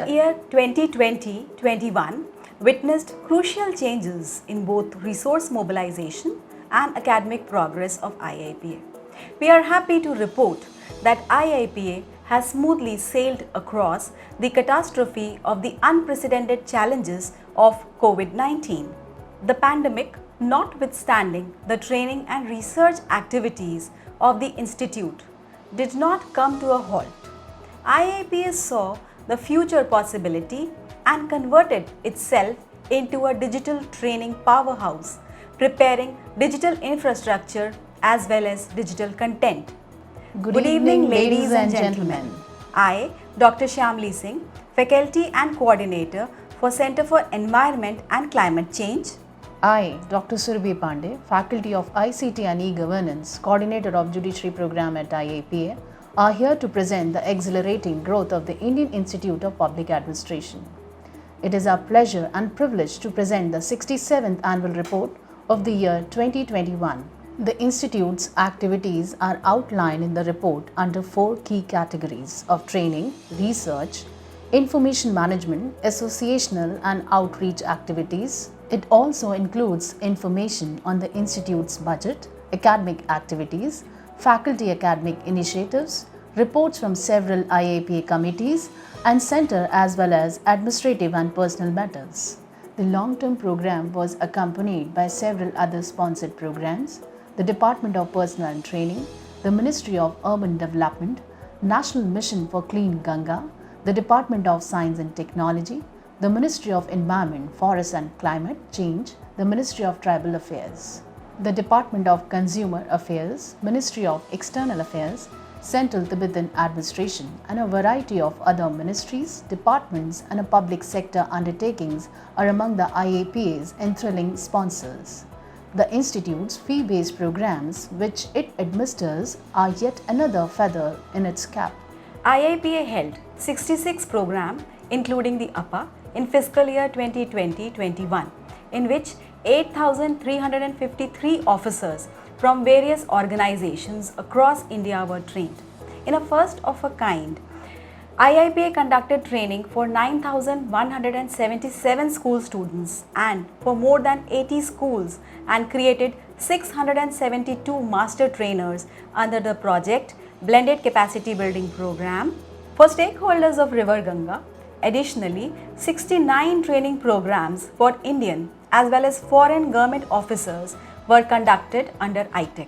The year 2020-21 witnessed crucial changes in both resource mobilization and academic progress of IIPA. We are happy to report that IIPA has smoothly sailed across the catastrophe of the unprecedented challenges of COVID-19. The pandemic, notwithstanding the training and research activities of the institute, did not come to a halt. IIPA saw the future possibility and converted itself into a digital training powerhouse, preparing digital infrastructure as well as digital content. Good evening, ladies and gentlemen. I, Dr. Shyamli Singh, Faculty and Coordinator for Center for Environment and Climate Change. I, Dr. Surbhi Pandey, Faculty of ICT and E-Governance, Coordinator of Judiciary Program at IIPA, are here to present the exhilarating growth of the Indian Institute of Public Administration. It is our pleasure and privilege to present the 67th Annual Report of the year 2021. The Institute's activities are outlined in the report under 4 key categories of training, research, information management, associational and outreach activities. It also includes information on the Institute's budget, academic activities, faculty academic initiatives, reports from several IIPA committees and center as well as administrative and personal matters. The long-term program was accompanied by several other sponsored programs, the Department of Personnel and Training, the Ministry of Urban Development, National Mission for Clean Ganga, the Department of Science and Technology, the Ministry of Environment, Forest and Climate Change, the Ministry of Tribal Affairs, the Department of Consumer Affairs, Ministry of External Affairs, Central Tibetan Administration, and a variety of other ministries, departments, and public sector undertakings are among the IIPA's enthralling sponsors. The Institute's fee-based programs, which it administers, are yet another feather in its cap. IIPA held 66 programs, including the UPA, in fiscal year 2020-21, in which 8,353 officers from various organizations across India were trained. In a first-of-a-kind, IIPA conducted training for 9,177 school students and for more than 80 schools and created 672 master trainers under the project Blended Capacity Building Program for stakeholders of River Ganga. Additionally, 69 training programs for Indian as well as foreign government officers were conducted under ITEC.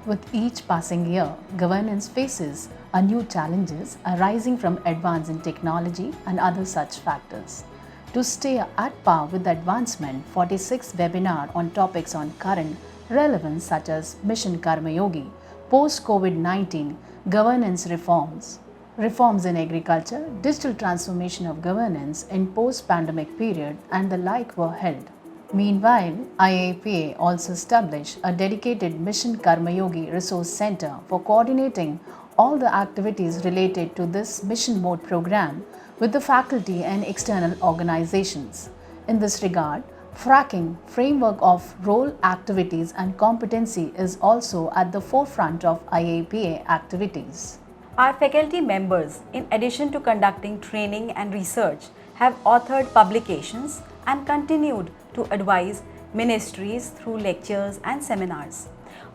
With each passing year, governance faces new challenges arising from advance in technology and other such factors. To stay at par with the advancement, 46 webinars on topics on current relevance such as Mission Karma Yogi, post-COVID-19, governance reforms, reforms in agriculture, digital transformation of governance in post-pandemic period and the like were held. Meanwhile, IIPA also established a dedicated Mission Karma Yogi Resource Center for coordinating all the activities related to this mission mode program with the faculty and external organizations. In this regard, fracking framework of role activities and competency is also at the forefront of IIPA activities. Our faculty members, in addition to conducting training and research, have authored publications and continued to advise ministries through lectures and seminars.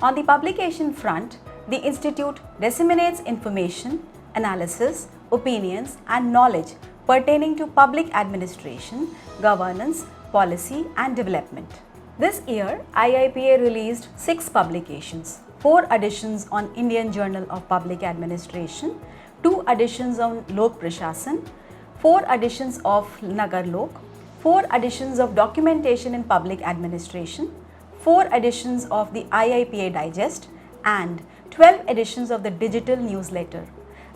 On the publication front, the Institute disseminates information, analysis, opinions, and knowledge pertaining to public administration, governance, policy, and development. This year, IIPA released 6 publications, 4 editions on Indian Journal of Public Administration, 2 editions on Lok Prashasan, 4 editions of Nagar Lok, 4 editions of Documentation in Public Administration, 4 editions of the IIPA Digest, and 12 editions of the digital newsletter.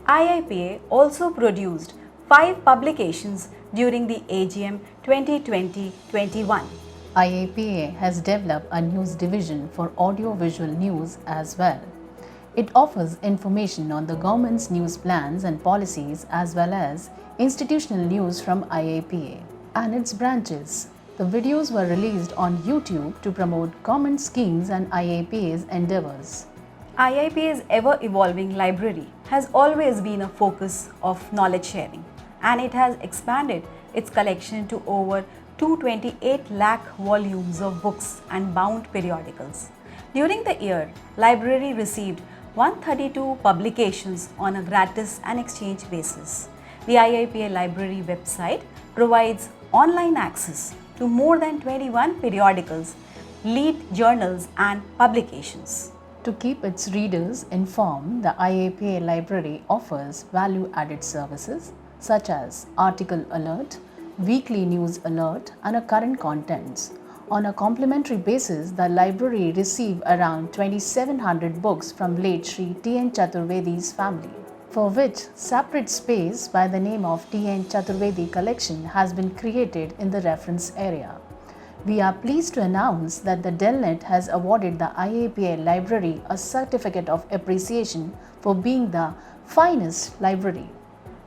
IIPA also produced 5 publications during the AGM 2020-21. IIPA has developed a news division for audio-visual news as well. It offers information on the government's news plans and policies as well as institutional news from IIPA and its branches. The videos were released on YouTube to promote government schemes and IIPA's endeavors. IIPA's ever-evolving library has always been a focus of knowledge sharing and it has expanded its collection to over 228 lakh volumes of books and bound periodicals. During the year, library received 132 publications on a gratis and exchange basis. The IIPA library website provides online access to more than 21 periodicals, lead journals and publications. To keep its readers informed, the IIPA library offers value-added services such as article alert, weekly news alert and a current contents. On a complimentary basis, the library received around 2700 books from late Sri T.N. Chaturvedi's family, for which separate space by the name of T.N. Chaturvedi collection has been created in the reference area. We are pleased to announce that the Delnet has awarded the IIPA library a certificate of appreciation for being the finest library.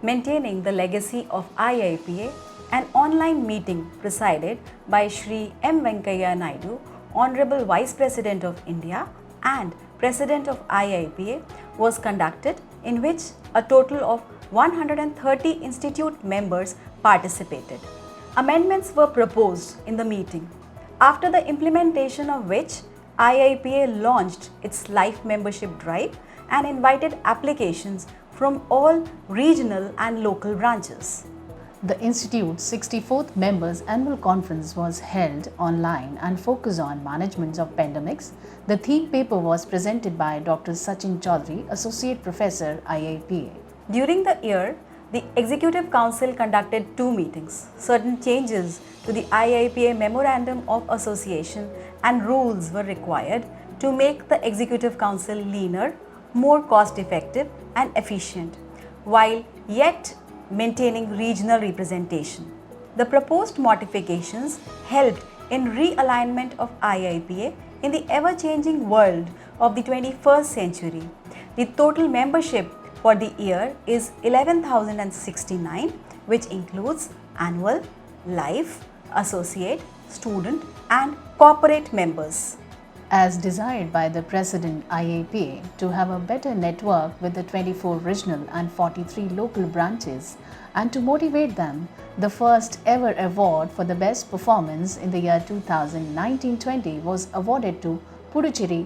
Maintaining the legacy of IIPA, an online meeting presided by Shri M. Venkaiah Naidu, Honorable Vice President of India and President of IIPA, was conducted in which a total of 130 institute members participated. Amendments were proposed in the meeting, after the implementation of which IIPA launched its life membership drive and invited applications from all regional and local branches. The Institute's 64th Members Annual Conference was held online and focused on management of pandemics. The theme paper was presented by Dr. Sachin Chaudhary, Associate Professor, IIPA. During the year, the Executive Council conducted 2 meetings. Certain changes to the IIPA Memorandum of Association and rules were required to make the Executive Council leaner, more cost-effective and efficient, while yet maintaining regional representation. The proposed modifications helped in realignment of IIPA in the ever-changing world of the 21st century. The total membership for the year is 11,069, which includes annual, life, associate, student and corporate members. As desired by the President IIPA to have a better network with the 24 regional and 43 local branches and to motivate them, the first ever award for the best performance in the year 2019-20 was awarded to Puducherry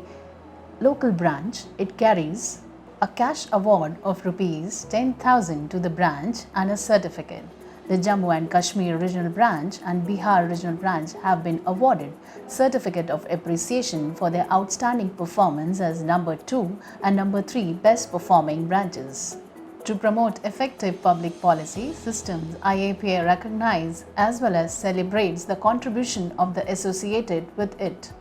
local branch. It carries a cash award of rupees 10,000 to the branch and a certificate. The Jammu and Kashmir Regional Branch and Bihar Regional Branch have been awarded Certificate of Appreciation for their outstanding performance as number 2 and number 3 best performing branches. To promote effective public policy systems, IIPA recognizes as well as celebrates the contribution of the associated with it.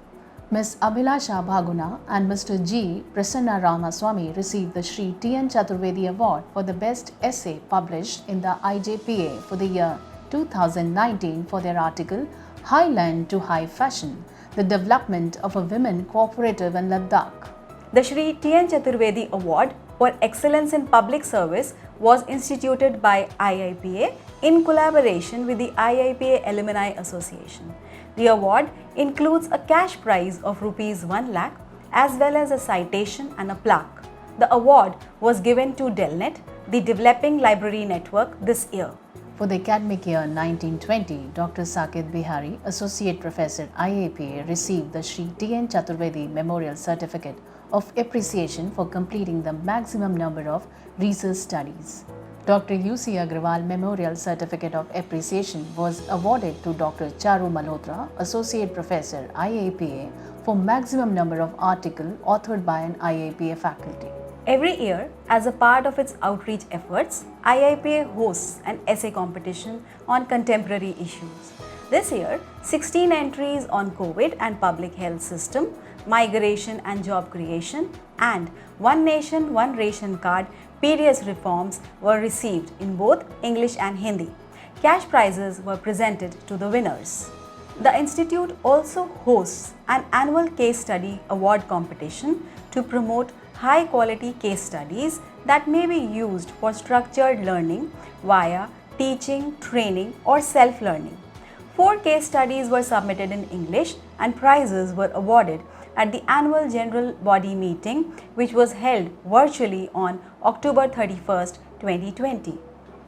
Ms. Abhilasha Bhaguna and Mr. G. Prasanna Ramaswamy received the Shri T.N. Chaturvedi Award for the best essay published in the IJPA for the year 2019 for their article Highland to High Fashion, the Development of a Women Cooperative in Ladakh. The Shri T.N. Chaturvedi Award for Excellence in Public Service was instituted by IIPA in collaboration with the IIPA Alumni Association. The award includes a cash prize of Rs 1 lakh as well as a citation and a plaque. The award was given to Delnet, the Developing Library Network, this year. For the academic year 1920, Dr. Sakit Bihari, Associate Professor IIPA, received the Shri T.N. Chaturvedi Memorial Certificate of Appreciation for completing the maximum number of research studies. Dr. U.C. Agrawal Memorial Certificate of Appreciation was awarded to Dr. Charu Malhotra, Associate Professor IIPA, for maximum number of articles authored by an IIPA faculty. Every year, as a part of its outreach efforts, IIPA hosts an essay competition on contemporary issues. This year, 16 entries on COVID and public health system, migration and job creation, and One Nation, One Ration Card PDS reforms were received in both English and Hindi. Cash prizes were presented to the winners. The Institute also hosts an annual case study award competition to promote high-quality case studies that may be used for structured learning via teaching, training, or self-learning. 4 case studies were submitted in English and prizes were awarded at the annual general body meeting, which was held virtually on October 31st, 2020.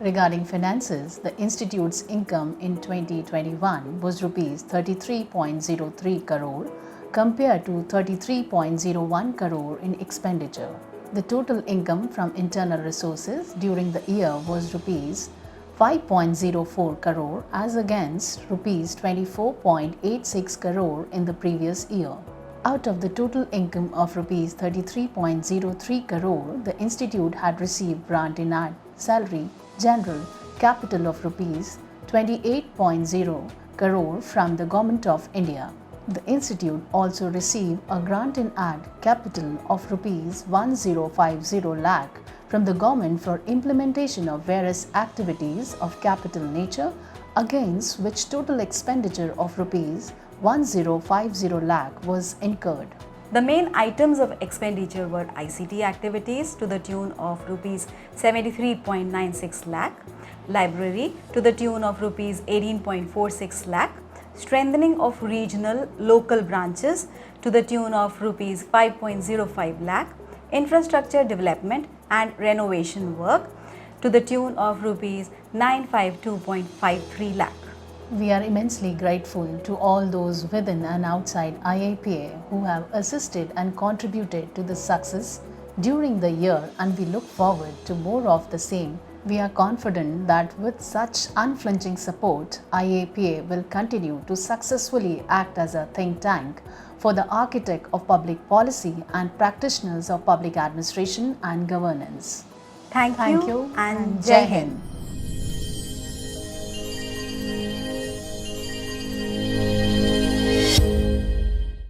Regarding finances, the institute's income in 2021 was rupees 33.03 crore compared to 33.01 crore in expenditure. The total income from internal resources during the year was rupees 5.04 crore as against rupees 24.86 crore in the previous year. Out of the total income of rupees 33.03 crore, the institute had received grant in ad, salary, general, capital of rupees 28.0 crore from the Government of India. The institute also received a grant in ad capital of rupees 1050 lakh from the government for implementation of various activities of capital nature, against which total expenditure of rupees 1050 lakh was incurred. The main items of expenditure were ICT activities to the tune of rupees 73.96 lakh, library to the tune of rupees 18.46 lakh, strengthening of regional local branches to the tune of rupees 5.05 lakh, infrastructure development and renovation work to the tune of rupees 952.53 lakh. We are immensely grateful to all those within and outside IAPA who have assisted and contributed to the success during the year, and we look forward to more of the same. We are confident that with such unflinching support, IAPA will continue to successfully act as a think tank for the architect of public policy and practitioners of public administration and governance. Thank you and Jai Hind.